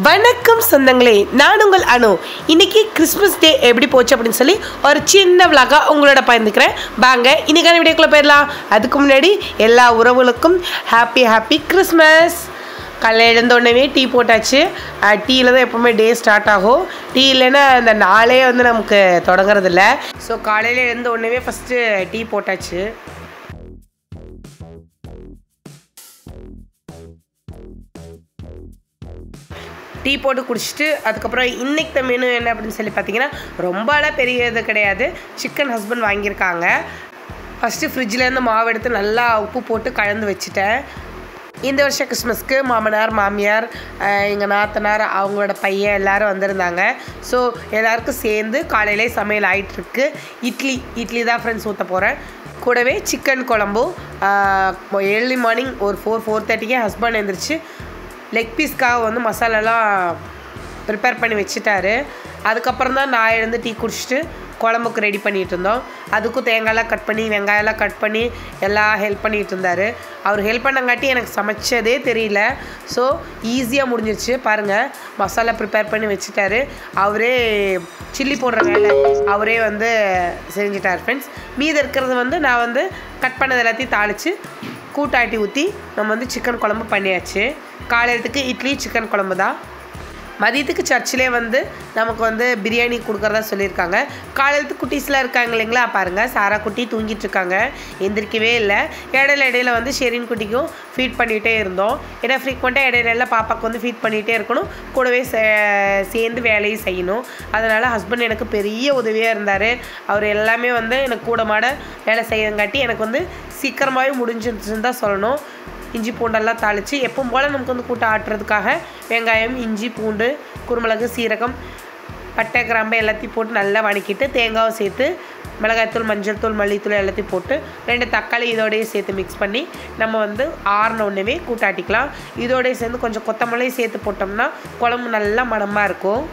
வணக்கம் சொந்தங்களே, நான் உங்கள் அனு. இன்னைக்கு கிறிஸ்மஸ் டே எப்படி போச்சு அப்படின்னு சொல்லி ஒரு சின்ன விளாகா உங்களோட பகிர்ந்துக்கிறேன். வாங்க இன்னைக்கான வீடியோக்குள்ளே போயிடலாம். அதுக்கு முன்னாடி எல்லா உறவுகளுக்கும் ஹாப்பி கிறிஸ்மஸ். காலையில் எழுந்தோடனே டீ போட்டாச்சு. டீயில் தான் எப்போவுமே டே ஸ்டார்ட் ஆகும். டீ இல்லைன்னா அந்த நாளே வந்து நமக்கு தொடங்குறதில்ல. ஸோ காலையில் எழுந்த உடனே ஃபஸ்ட்டு டீ போட்டாச்சு. டீ போட்டு குடிச்சிட்டு அதுக்கப்புறம் இன்றைக்கி மெனு என்ன அப்படின்னு சொல்லி பார்த்தீங்கன்னா, ரொம்பலாம் பெரிய இது கிடையாது. சிக்கன் ஹஸ்பண்ட் வாங்கியிருக்காங்க. ஃபஸ்ட்டு ஃப்ரிட்ஜிலேருந்து மாவு எடுத்து நல்லா உப்பு போட்டு கலந்து வச்சுட்டேன். இந்த வருஷம் கிறிஸ்மஸ்க்கு மாமனார் மாமியார் எங்கள் நாத்தனார் அவங்களோட பையன் எல்லோரும் வந்திருந்தாங்க. ஸோ எல்லாருக்கும் சேர்ந்து காலையிலே சமையல் ஆகிட்டுருக்கு. இட்லி தான் ஃப்ரெண்ட்ஸ் ஊற்ற போகிறேன். கூடவே சிக்கன் குழம்பும் ஏர்லி மார்னிங் ஒரு 4:30க்கே ஹஸ்பண்ட் எழுந்திரிச்சு லெக் பீஸ்க்காக வந்து மசாலாலாம் ப்ரிப்பேர் பண்ணி வச்சுட்டாரு. அதுக்கப்புறம் தான் நான் எழுந்து டீ குடிச்சிட்டு குழம்புக்கு ரெடி பண்ணிகிட்டு இருந்தோம். அதுக்கும் தேங்காயெல்லாம் கட் பண்ணி வெங்காயம்லாம் கட் பண்ணி எல்லாம் ஹெல்ப் பண்ணிகிட்டு இருந்தார். அவர் ஹெல்ப் பண்ணங்காட்டி எனக்கு சமைச்சதே தெரியல. ஸோ ஈஸியாக முடிஞ்சிருச்சு. பாருங்கள், மசாலா ப்ரிப்பேர் பண்ணி வச்சுட்டாரு. அவரே சில்லி போடுற வேலை அவரே வந்து செஞ்சிட்டார் ஃப்ரெண்ட்ஸ். மீது இருக்கிறது வந்து நான் வந்து கட் பண்ணது எல்லாத்தையும் தாளித்து கூட்டாட்டி ஊற்றி நம்ம வந்து சிக்கன் குழம்பு பண்ணியாச்சு. காலையிலத்துக்கு இட்லி சிக்கன் குழம்பு தான். மதியத்துக்கு சர்ச்சிலே வந்து நமக்கு வந்து பிரியாணி கொடுக்குறதா சொல்லியிருக்காங்க. காலையிலத்து குட்டீஸ்லாம் இருக்காங்க இல்லைங்களா, பாருங்கள் சாரா குட்டி தூங்கிட்டு இருக்காங்க, எந்திரிக்கவே இல்லை. இடையில வந்து ஷெரின் குட்டிக்கும் ஃபீட் பண்ணிகிட்டே இருந்தோம். ஏன்னா ஃப்ரீக்வெண்ட்டாக இடையில பாப்பாவுக்கு வந்து ஃபீட் பண்ணிகிட்டே இருக்கணும், கூடவே சேர்ந்து வேலையும் செய்யணும். அதனால் ஹஸ்பண்ட் எனக்கு பெரிய உதவியாக இருந்தார். அவர் எல்லாமே வந்து எனக்கு கூட மாட வேலை செய்யங்காட்டி எனக்கு வந்து சீக்கிரமாகவே முடிஞ்சிருச்சுன்னு தான் சொல்லணும். இஞ்சி பூண்டெல்லாம் தாளித்து எப்பவும் போல் நமக்கு வந்து கூட்டம் ஆட்டுறதுக்காக வெங்காயம் இஞ்சி பூண்டு குருமிளகு சீரகம் பட்டை கிராம்பு எல்லாத்தையும் போட்டு நல்லா வதக்கிட்டு தேங்காவை சேர்த்து மிளகாய்த்தூள் மஞ்சள் தூள் மல்லித்தூள் எல்லாத்தையும் போட்டு 2 தக்காளி இதோடையே சேர்த்து மிக்ஸ் பண்ணி நம்ம வந்து ஆறின உடனே கூட்டாட்டிக்கலாம். இதோடய சேர்ந்து கொஞ்சம் கொத்தமல்லியும் சேர்த்து போட்டோம்னா குழம்பு நல்லா மணமாக இருக்கும்.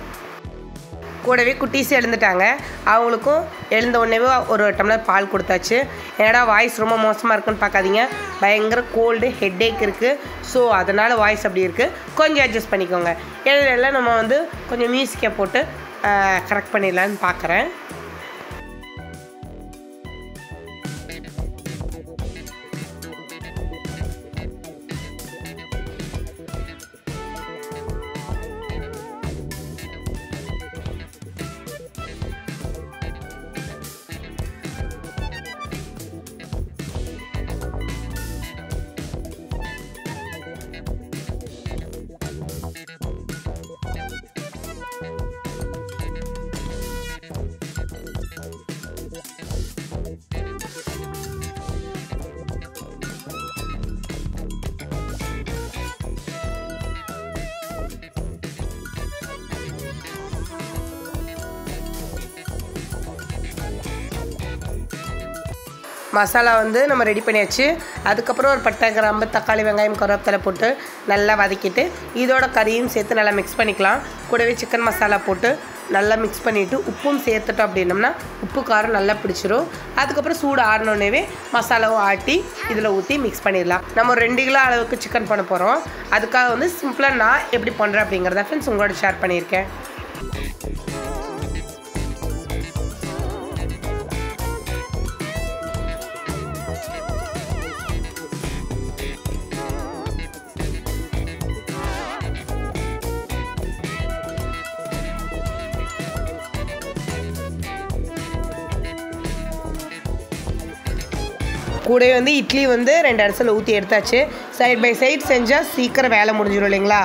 கூடவே குட்டீஸ் எழுந்துட்டாங்க. அவங்களுக்கும் எழுந்த உடனே ஒரு டம்ளர் பால் கொடுத்தாச்சு. என்னடா வாய்ஸ் ரொம்ப மோசமாக இருக்குன்னு பார்க்காதீங்க, பயங்கர கோல்டு ஹெட்டேக் இருக்குது. ஸோ அதனால் வாய்ஸ் அப்படி இருக்குது, கொஞ்சம் அட்ஜஸ்ட் பண்ணிக்கோங்க. இடையில நம்ம வந்து கொஞ்சம் மியூசிக்கை போட்டு கரெக்ட் பண்ணிடலான்னு பார்க்குறேன். மசாலா வந்து நம்ம ரெடி பண்ணியாச்சு. அதுக்கப்புறம் ஒரு பட்டை கிராம்பு தக்காளி வெங்காயம் கருவேப்பிலை போட்டு நல்லா வதக்கிட்டு இதோட கறியும் சேர்த்து நல்லா மிக்ஸ் பண்ணிக்கலாம். கூடவே சிக்கன் மசாலா போட்டு நல்லா மிக்ஸ் பண்ணிவிட்டு உப்பும் சேர்த்துட்டோம் அப்படின்னம்னா உப்பு காரம் நல்லா பிடிச்சிரும். அதுக்கப்புறம் சூடு ஆறினோடனே மசாலாவும் ஆட்டி இதில் ஊற்றி மிக்ஸ் பண்ணிடலாம். நம்ம ஒரு 2 கிலோ அளவுக்கு சிக்கன் பண்ண போகிறோம். அதுக்காக வந்து சிம்பிளாக நான் எப்படி பண்ணுறேன் அப்படிங்கிறத ஃப்ரெண்ட்ஸ் உங்களோட ஷேர் பண்ணியிருக்கேன். கூடவே வந்து இட்லி வந்து 2 அரிசியில் ஊற்றி எடுத்தாச்சு. சைட் பை சைட் செஞ்சால் சீக்கிரம் வேலை முடிஞ்சிடும் இல்லைங்களா.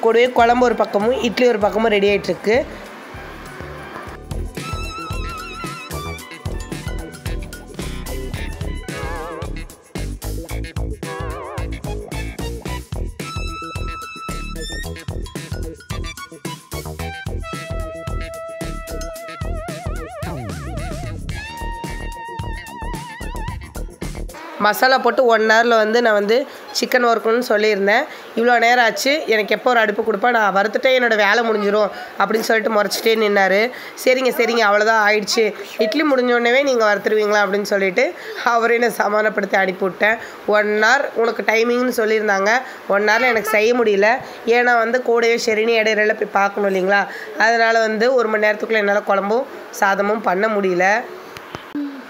கூடவே குழம்பு ஒரு பக்கமும் இட்லி ஒரு பக்கமும் ரெடி ஆகிட்டுருக்கு. மசாலா போட்டு 1 ஹவரில் வந்து நான் வந்து சிக்கன் வறுக்கணும்னு சொல்லியிருந்தேன். இவ்வளோ நேரம் ஆச்சு, எனக்கு எப்போ ஒரு அடுப்பு கொடுப்பா, நான் வறுத்துட்டே என்னோடய வேலை முடிஞ்சிடும் அப்படின்னு சொல்லிட்டு முறைச்சிட்டே நின்னார். சரிங்க அவ்வளோதான் ஆயிடுச்சு, இட்லி முடிஞ்சோடனே நீங்கள் வறுத்துருவீங்களா அப்படின்னு சொல்லிட்டு அவரே நான் சமாதானப்படுத்தி அனுப்பிவிட்டேன். 1 hour உனக்கு டைமிங்னு சொல்லியிருந்தாங்க. 1 hour எனக்கு செய்ய முடியல, ஏன்னா வந்து கூடவே சரின்னு இடையில போய் பார்க்கணும் இல்லைங்களா, அதனால் வந்து 1 மணி நேரத்துக்குள்ளே என்னால் குழம்பும் சாதமும் பண்ண முடியல.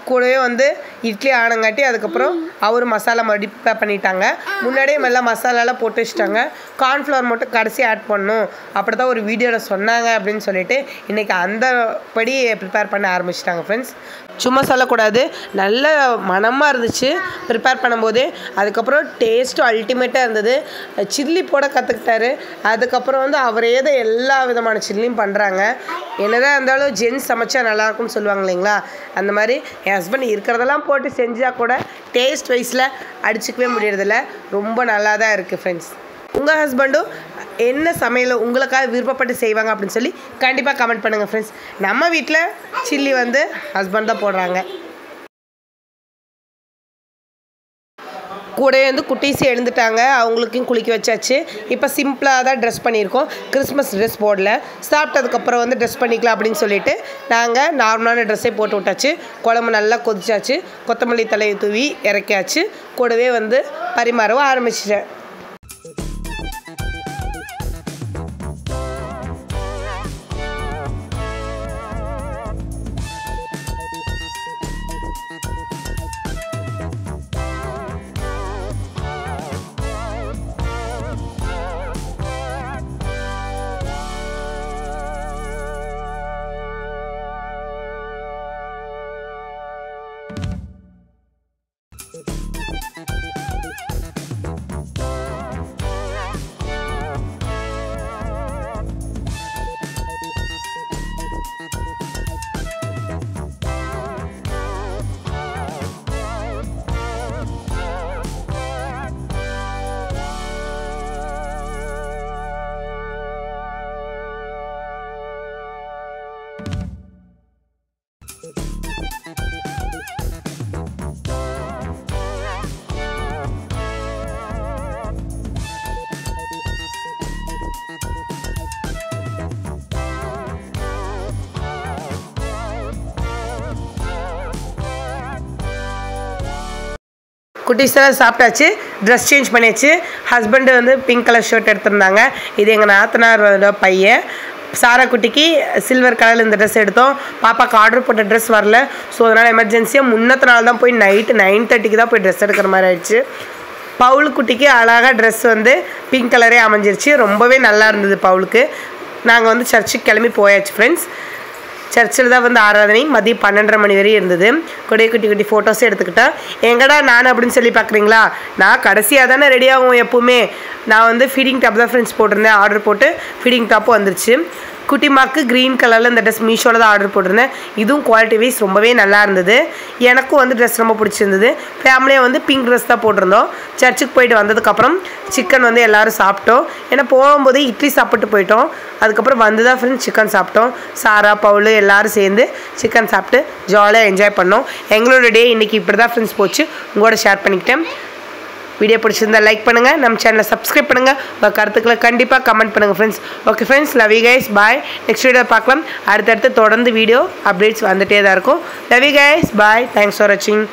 கூடவே வந்து இட்லி ஆனங்காட்டி அதுக்கப்புறம் அவர் மசாலா மறுபடியும் ப்ரிப்பேர் பண்ணிட்டாங்க. முன்னாடியே எல்லாம் மசாலாலாம் போட்டு வச்சுட்டாங்க, கார்ன்ஃப்ளவர் மட்டும் கடைசி ஆட் பண்ணணும் அப்படி தான் ஒரு வீடியோவில் சொன்னாங்க அப்படின்னு சொல்லிட்டு இன்றைக்கி அந்த படி ப்ரிப்பேர் பண்ண ஆரம்பிச்சிட்டாங்க ஃப்ரெண்ட்ஸ். சும்மா சொல்லக்கூடாது, நல்ல மனமாக இருந்துச்சு ப்ரிப்பேர் பண்ணும்போதே. அதுக்கப்புறம் டேஸ்ட்டும் அல்டிமேட்டாக இருந்தது. சில்லி போட கற்றுக்கிட்டாரு. அதுக்கப்புறம் வந்து அவரே தான் எல்லா விதமான சில்லியும் பண்ணுறாங்க. என்னதான் இருந்தாலும் ஜென்ஸ் சமைச்சா நல்லாயிருக்கும்னு சொல்லுவாங்க இல்லைங்களா, அந்த மாதிரி என் ஹஸ்பண்ட் இருக்கிறதெல்லாம் போட்டு செஞ்சால் கூட டேஸ்ட் வைஸில் அடிச்சிக்கவே முடியறதில்ல. ரொம்ப நல்லா தான் இருக்குது ஃப்ரெண்ட்ஸ். உங்கள் ஹஸ்பண்டும் என்ன சமையல் உங்களுக்காக விருப்பப்பட்டு செய்வாங்க அப்படின்னு சொல்லி கண்டிப்பாக கமெண்ட் பண்ணுங்கள் ஃப்ரெண்ட்ஸ். நம்ம வீட்டில் சில்லி வந்து ஹஸ்பண்ட் தான் போடுறாங்க. கூட வந்து குட்டீஸு எழுந்துட்டாங்க, அவங்களுக்கும் குளிக்க வச்சாச்சு. இப்போ சிம்பிளாக தான் ட்ரெஸ் பண்ணியிருக்கோம், கிறிஸ்மஸ் ட்ரெஸ் போடல. சாப்பிட்டதுக்கப்புறம் வந்து ட்ரெஸ் பண்ணிக்கலாம் அப்படின்னு சொல்லிட்டு நாங்கள் நார்மலான ட்ரெஸ்ஸே போட்டு விட்டாச்சு. குழம்பு நல்லா கொதிச்சாச்சு, கொத்தமல்லி தலையை தூவி இறக்கியாச்சு. கூடவே வந்து பரிமாறவும் ஆரம்பிச்சிட்டேன். குட்டீஸெல்லாம் சாப்பிட்டாச்சு, ட்ரெஸ் சேஞ்ச் பண்ணியாச்சு. ஹஸ்பண்டு வந்து பிங்க் கலர் ஷர்ட் எடுத்திருந்தாங்க. இது எங்கள் நாத்தனாரோட பையன். சாரா குட்டிக்கு சில்வர் கலரில் இந்த ட்ரெஸ் எடுத்தோம். பாப்பாவுக்கு ஆர்டர் போட்ட ட்ரெஸ் வரல, ஸோ அதனால் எமர்ஜென்சியாக முன்னத்த நாள் தான் போய் நைட்டு 9:30 தான் போய் ட்ரெஸ் எடுக்கிற மாதிரி ஆயிடுச்சு. பவுல் குட்டிக்கு அழகாக ட்ரெஸ் வந்து பிங்க் கலரே அமைஞ்சிருச்சு, ரொம்பவே நல்லா இருந்தது பவுலுக்கு. நாங்கள் வந்து சர்ச்சுக்கு கிளம்பி போயாச்சு ஃப்ரெண்ட்ஸ். சர்ச்சில் தான் வந்து ஆராதனை மதியம் 12:30 மணி வரையும் இருந்தது. குட்டி குட்டி ஃபோட்டோஸும் எடுத்துக்கிட்டேன். எங்கடா நான் அப்படின்னு சொல்லி பார்க்குறீங்களா, நான் கடைசியாக தானே ரெடி ஆகும் எப்போவுமே. நான் வந்து ஃபீடிங் டாப் தான் ஃப்ரெண்ட்ஸ் போட்டிருந்தேன், ஆர்டர் போட்டு ஃபீடிங் டாப்பும் வந்துருச்சு. குட்டிமாக்கு க்ரீன் கலரில் இந்த ட்ரெஸ் மீஷோவில் தான் ஆர்டர் போட்டிருந்தேன். இதுவும் குவாலிட்டி வைஸ் ரொம்பவே நல்லா இருந்தது. எனக்கும் வந்து ட்ரெஸ் ரொம்ப பிடிச்சிருந்தது. ஃபேமிலியாக வந்து பிங்க் ட்ரெஸ் தான் போட்டிருந்தோம். சர்ச்சுக்கு போயிட்டு வந்ததுக்கப்புறம் சிக்கன் வந்து எல்லோரும் சாப்பிட்டோம். ஏன்னா போகும்போது இட்லி சாப்பிட்டு போயிட்டோம். அதுக்கப்புறம் வந்து தான் ஃப்ரெண்ட்ஸ் சிக்கன் சாப்பிட்டோம். சாரா பவுல் எல்லோரும் சேர்ந்து சிக்கன் சாப்பிட்டு ஜாலியாக என்ஜாய் பண்ணோம். எங்களோட டே இன்றைக்கி இப்படி தான் ஃப்ரெண்ட்ஸ் போச்சு, உங்களோட ஷேர் பண்ணிக்கிட்டேன். வீடியோ பிடிச்சிருந்தா லைக் பண்ணுங்கள், நம்ம சேனலை சப்ஸ்கிரைப் பண்ணுங்கள், உங்கள் கருத்துக்களை கண்டிப்பாக கமெண்ட் பண்ணுங்கள் friends. Okay friends, love you guys, bye. Next video பார்க்கலாம். அடுத்தடுத்து தொடர்ந்து வீடியோ அப்டேட்ஸ் வந்துகிட்டே தான் இருக்கும். Love you guys, bye. Thanks for வாட்சிங்.